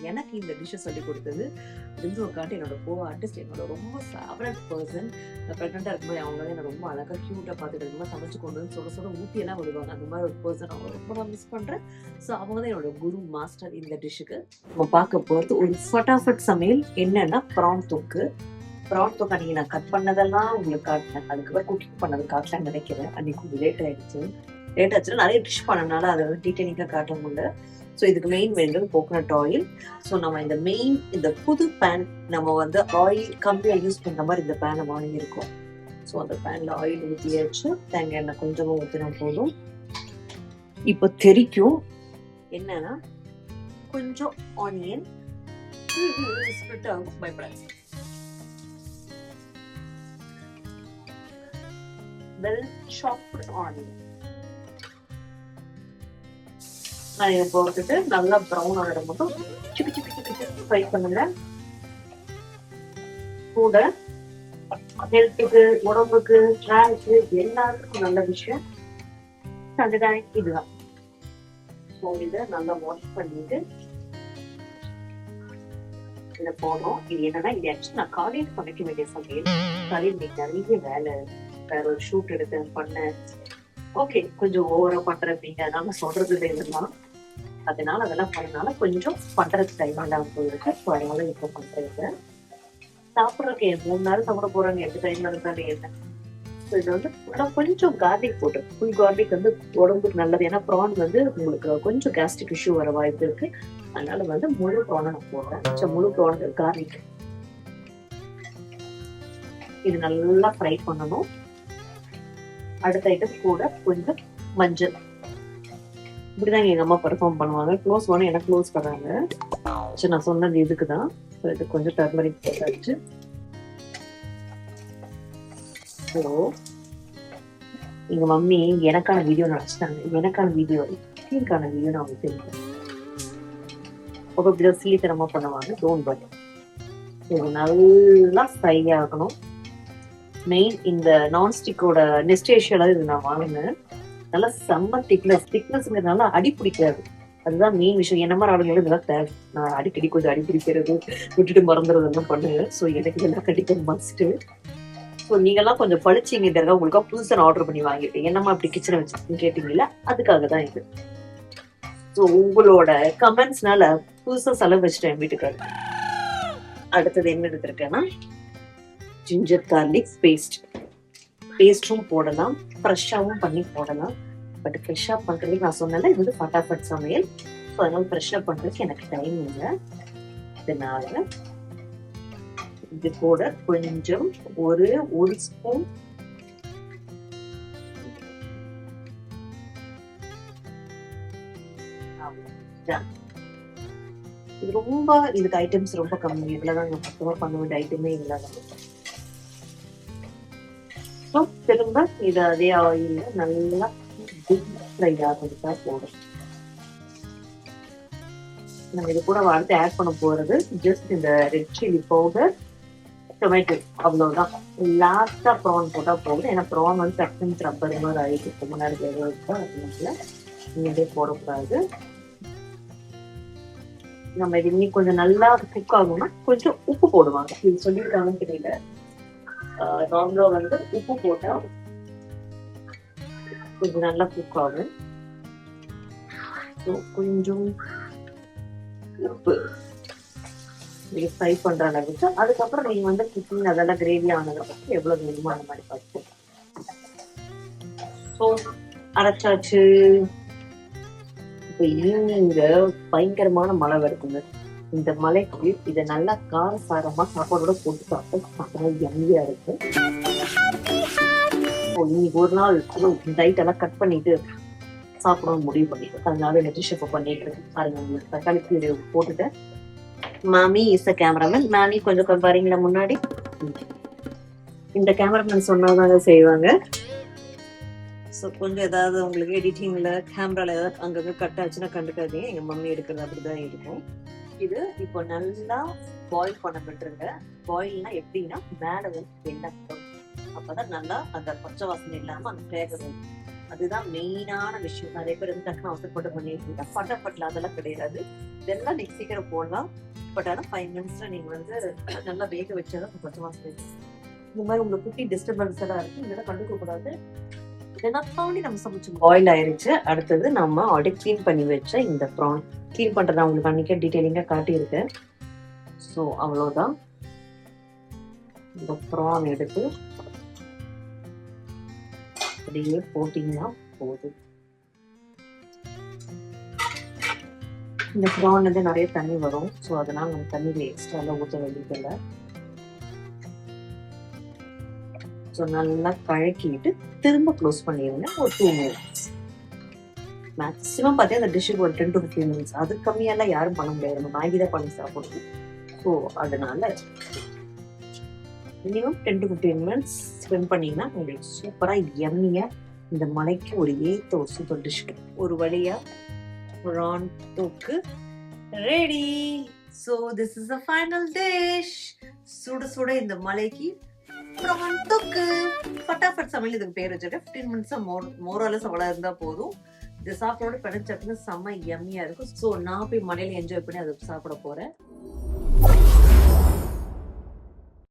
எனக்கு இந்த டிஷ்ஷை சொல்லி கொடுத்தது ரிந்து அக்காட்டு, என்னோட கோ ஆர்டிஸ்ட், என்னோட ரொம்ப ஃபேவரட் பர்சன். ப்ரெக்னெண்ட்டாக இருக்கும்போது அவங்க தான் என்ன ரொம்ப அழகாக க்யூட்டாக பார்த்துட்டு இருக்கும்போது சமைச்சு கொண்டு வந்து சுட சுட ஊற்றியெல்லாம் விடுவாங்க. அந்த மாதிரி ஒரு பர்சன் அவங்க ரொம்ப நான் மிஸ் பண்ணுறேன். ஸோ அவங்க தான் என்னோட குரு மாஸ்டர் இந்த டிஷ்ஷுக்கு. நம்ம பார்க்க போகிறது ஒரு ஃபட்டாஃபட் சமையல். என்னன்னா ப்ரான் தொக்கு. ப்ரான் தொக்கு அன்றைக்கி நான் கட் பண்ணதெல்லாம் உங்களுக்கு காட்டினேன். அதுக்கப்புறம் குக்கிங் பண்ணது காட்டலான்னு நினைக்கிறேன். அன்றைக்கி கொஞ்சம் லேட் ஆச்சுன்னா நிறைய டிஷ் பண்ணனால அதை வந்து டீட்டெயிலிங்காக காட்ட முடியல. ஸோ இதுக்கு மெயின் வேண்டது கோகோனட் ஆயில். ஸோ நம்ம இந்த புது பேன் நம்ம வந்து ஆயில் கம்மியாக யூஸ் பண்ணுற மாதிரி இந்த பேனை வாங்கியிருக்கோம். ஸோ அந்த பேனில் ஆயில் ஊற்றியாச்சு. தேங்காய் எண்ணெய் கொஞ்சமாக ஊற்றினா போதும். இப்போ தெரிக்கும் என்னன்னா கொஞ்சம் ஆனியன் ஸ்ப்ளிட் ஆகும், பயப்படாது. வெல் சாப்ட் ஆனியன் நான் இதை போட்டுட்டு நல்லா ப்ரௌன் ஆகிட மட்டும் சிக்கு சிக்கு சிக்கு சிக்கு ஃப்ரை பண்ணுங்க. கூட ஹெல்த்துக்கு, உடம்புக்கு, ஹேருக்கு எல்லாத்துக்கும் நல்ல விஷயம் அதுதான் இதுதான். ஸோ இதை நல்லா வாஷ் பண்ணிட்டு இதை போடுறோம். இது என்னன்னா இது ஆக்சுவலி நான் காலையில் சமைக்க வேண்டிய சமையல். காலையில் இன்னைக்கு நிறைய வேலை, வேற ஒரு ஷூட் எடுத்து பண்ணேன். ஓகே கொஞ்சம் ஓவரா பண்றப்பீங்க, அதனால சொல்றது இதெல்லாம். அதனால அதெல்லாம் பண்ணனால கொஞ்சம் பண்றது டைம் இல்லாமல் போயிருக்கு. ஸோ அதனால இப்போ பண்றது சாப்பிட்றதுக்கு 3 நாள் சாப்பிட போறாங்க, எந்த டைம்ல இருந்தாலும் என்ன. ஸோ இது வந்து கொஞ்சம் கார்லிக் போட்டு, ஃபுல் கார்லிக் வந்து உடம்புக்கு நல்லது. ஏன்னா ப்ரான் வந்து உங்களுக்கு கொஞ்சம் கேஸ்ட்ரிக் இஷ்யூ வர வாய்ப்பு இருக்கு. அதனால வந்து முழு ப்ரானை நான் போடுறேன். ஸோ முழு ப்ரான் கார்லிக் இது நல்லா ஃப்ரை பண்ணணும். அடுத்த ஐட்டம் கூட கொஞ்சம் மஞ்சள். இப்படிதான் எங்க அம்மா பெர்ஃபார்ம் பண்ணுவாங்க. க்ளோஸ் பண்ண எனக்கு க்ளோஸ் பண்ணாங்க. சரி நான் சொன்னது இதுக்குதான். இது கொஞ்சம் டர்மரிக் போட்டாச்சு. ஸோ எங்க மம்மி எனக்கான வீடியோ நினைச்சிட்டாங்க. எனக்கான வீடியோ குக்கிங்கான வீடியோ நான் அவங்க தெரியும். இப்படிதான் சீக்கிரமா பண்ணுவாங்க. Don't worry. இது நல்லா ஃப்ரை ஆகணும். மெயின் இந்த நான்ஸ்டிக்கோட நெஸ்டேஷியால இது நான் வாங்கினேன். நல்லா செம்ம திக்னஸ்ங்கிறதுனால அடி பிடிக்காது. அதுதான் மெயின் விஷயம். என்ன மாதிரி ஆளுங்களும் இதெல்லாம் தேவை. நான் அடிக்கடி கொஞ்சம் அடி பிடிக்கிறது, விட்டுட்டு மறந்துறதெல்லாம் பண்ணுவேன். ஸோ எனக்கு இதெல்லாம் கண்டிப்பாக மஸ்ட்டு. ஸோ நீங்கெல்லாம் கொஞ்சம் பழிச்சிங்கிறதுக்காக உங்களுக்காக புதுசாக ஆர்டர் பண்ணி வாங்கிட்டேன். என்னம்மா அப்படி கிச்சனை வச்சுருக்கீங்கன்னு கேட்டீங்களா, அதுக்காக தான் இது. ஸோ உங்களோட கமெண்ட்ஸ்னால புதுசாக செலவு வச்சுட்டேன் வீட்டுக்காக. அடுத்தது என்ன எடுத்திருக்கேன்னா ஜிஞ்சர் கார்லிக் பேஸ்டும் போடலாம், ஃப்ரெஷ்ஷாகவும் பண்ணி போடலாம். பட் ஃப்ரெஷ்ஷாக பண்ணுறதுக்கு நான் சொன்னேன்ல இது வந்து ஃபட்டாஃபட் சமையல். ஸோ அதனால ஃப்ரெஷ்ஷாக பண்ணுறதுக்கு எனக்கு டைம் இல்லை. அதனால இது கூட கொஞ்சம் ஒரு ஸ்பூன் இது ரொம்ப இதுக்கு ஐட்டம்ஸ் ரொம்ப கம்மி. இவ்வளவுதான் மொத்தமா பண்ண வேண்டிய ஐட்டமே இல்லாதான். திரும்ப இது அதே ஆயில நல்லா ஃப்ரை ஆகிறதுக்கா போடும். நம்ம இது கூட அடுத்து ஆட் பண்ண போறது ஜஸ்ட் இந்த ரெட் சில்லி பவுடர், டொமேட்டோ, அவ்வளவுதான். லாஸ்டா ப்ரான் போட்டா போகுது. ஏன்னா ப்ரான் வந்து டக்குன்னு ரப்பர் மாதிரி ஆயிட்டு முன்னாடி இருக்கா, அதனால இங்கே போடக்கூடாது. நம்ம இது இன்னும் கொஞ்சம் நல்லா குக் ஆகும்னா கொஞ்சம் உப்பு போடுவாங்க. இது சொல்லியிருக்காங்கன்னு தெரியல. நார்மலா வந்து உப்பு போட்டா கொஞ்சம் நல்லா குக் ஆகும். கொஞ்சம் உப்பு ஃப்ரை பண்ற அளவுக்கு. அதுக்கப்புறம் நீங்க வந்து குக்கிங் அதெல்லாம் கிரேவி ஆனதுக்கு எவ்வளவு வேணுமோ அந்த மாதிரி பார்த்து. ஸோ அரைச்சாச்சு. இப்போ ஈவினிங் பயங்கரமான மழை வருதுங்க. இந்த மலைக்கு இதை நல்லா காரசாரமா சாப்பாடோட போட்டு சாப்பிட்டா யம்மியா இருக்கு. இன்னைக்கு ஒரு நாள் டைட் எல்லாம் கட் பண்ணிட்டு சாப்பிடணும் முடிவு பண்ணிட்டு, அதனால இந்த டிஷ் இப்போ பண்ணிட்டு இருக்கேன். பாருங்க, உங்களுக்கு தக்காளி கீரை போட்டுட்டேன். மாமி இஸ் அ கேமராமேன். மாமி கொஞ்சம் பாருங்களா முன்னாடி. இந்த கேமராமேன் சொன்னாதாங்க செய்வாங்க. ஸோ கொஞ்சம் ஏதாவது உங்களுக்கு எடிட்டிங்ல கேமரால ஏதாவது அங்கங்க கட் ஆச்சுன்னா கண்டுக்காதீங்க. எங்க மம்மி எடுக்கிறது அப்படிதான் இருக்கும். இது இப்போ நல்லா பாயில் பண்ண விட்டுருங்க. பாயில்னா எப்படின்னா மேல வந்து எண்ணெய், அப்பதான் நல்லா அந்த பச்சை வாசனை இல்லாம அந்த ஃபிளேவர் வரும். அதுதான் மெயினான விஷயம். நிறைய பேர் வந்து டக்குனு அவசரப்பட்டு பண்ணிட்டு ஃபட்டாஃபட்ல அதெல்லாம் கிடையாது. இதெல்லாம் நீங்க சீக்கிரம் போடலாம். பட் ஆனா 5 மினிட்ஸ்ல நீங்க வந்து நல்லா வேக வச்சாதான் கொஞ்சமா செய்யும். இந்த மாதிரி உங்களுக்கு குட்டி டிஸ்டர்பன்ஸ் எல்லாம் இருக்கு, இதெல்லாம் கண்டுக்க கூடாது. இதெல்லாம் தாண்டி நம்ம சமைச்சு பாயில் ஆயிருச்சு. அடுத்தது நம்ம ஆல்ரெடி கிளீன் பண்ணி வச்ச இந்த ப்ரான் கிளீன் பண்றதை உங்களுக்கு அன்னைக்கே டீட்டெயிலிங்கா காட்டியிருக்கேன். ஸோ அவ்வளோதான். இந்த ப்ரான் எடுத்து அப்படியே போட்டீங்கன்னா போதும். இந்த ப்ரான் வந்து நிறைய தண்ணி வரும். ஸோ அதனால நம்ம தண்ணியில எக்ஸ்ட்ராலாம் ஊற்ற வேண்டியதில்லை. ஸோ நல்லா கழக்கிட்டு திரும்ப க்ளோஸ் பண்ணிடுங்க ஒரு 2 மினிட்ஸ். மேக்ஸிமம் பார்த்தீங்கன்னா அந்த டிஷ்ஷுக்கு ஒரு 10 to 15 மினிட்ஸ். அது கம்மியெல்லாம் யாரும் பண்ண முடியாது. நம்ம மேகி தான் பண்ணி சாப்பிடணும். ஸோ அதனால மினிமம் 10 to 15 மினிட்ஸ் ஸ்பெண்ட் பண்ணீங்கன்னா உங்களுக்கு சூப்பராக எம்மியாக இந்த மலைக்கு ஒரு ஏத்த ஒரு சூப்பர் டிஷ். ஒரு வழியா ப்ரான் தொக்கு ready. So this is the final dish. சுட சுட இந்த மலைக்கு ப்ரான் தொக்கு. ஃபட்டாஃபட் சமையல் இதுக்கு பேர் வச்சிருக்கேன். 15 மினிட்ஸா மோரலஸ் அவ்வளோ இருந்தா போதும். இது சாப்பிடோட பெனச்சட்டுன்னு செம்ம எம்மியா இருக்கும். ஸோ நான் போய் மலையில என்ஜாய் பண்ணி அதை சாப்பிட போறேன்.